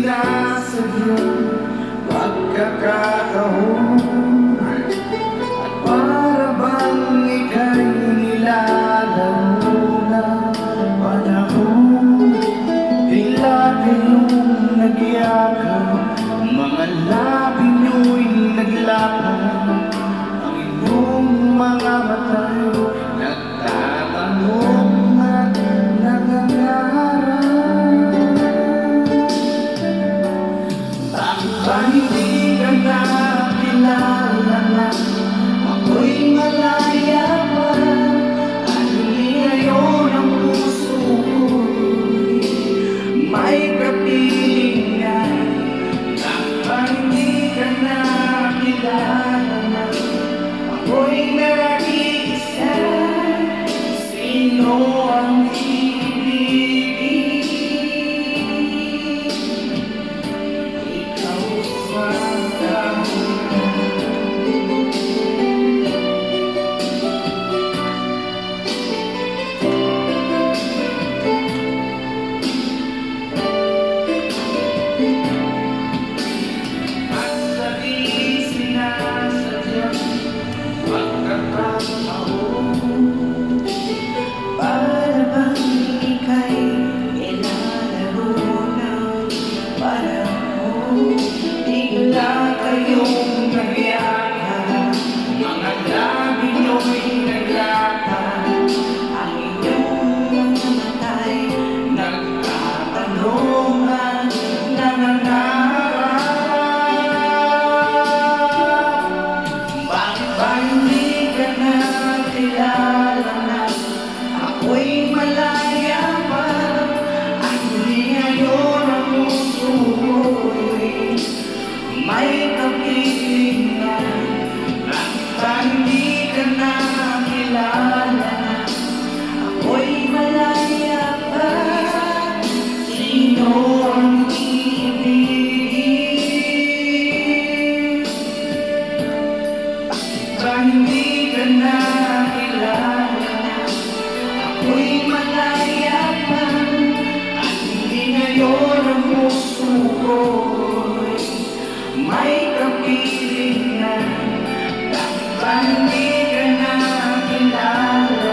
sinasadyang pagkakataon, at para bang ika'y nilalaro ng panahon. Tila kayong nagyakap, mga labi nyo'y naglakad, ang inyong mga mata'y nagtatanong at nangangarap. Bakit ba hindi ka nakilala na ako'y malaya pa? At hindi ngayon ang puso ko'y may kapiling na. Bakit ba hindi ka nakilala na ako'y nag-iisa? Sino ang ibigin? Ikaw sa bigla kayong nagyakap, mga labi nyo'y naglakad, ang inyong mga mata'y nagtatanong at nangangarap. Bakit ba hindi ka nakilala na ako'y malaya pa? At hindi ngayon ang puso ko'y may kapiling na. Bakit ba hindi ka nakilala na ako'y malaya pa? Sino ang ibigin? Bakit ba hindi ka nakilala na ako'y malaya pa? At hindi ngayon ang puso ko'y may kapiling na. Bakit ba hindi ka nakilala na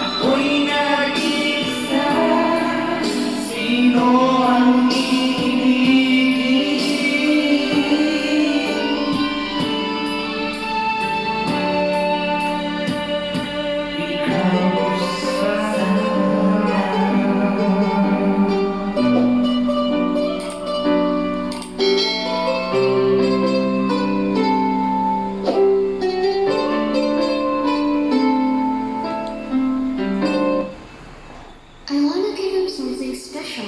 ako'y nag-iisa? Sino ang I want to give him something special.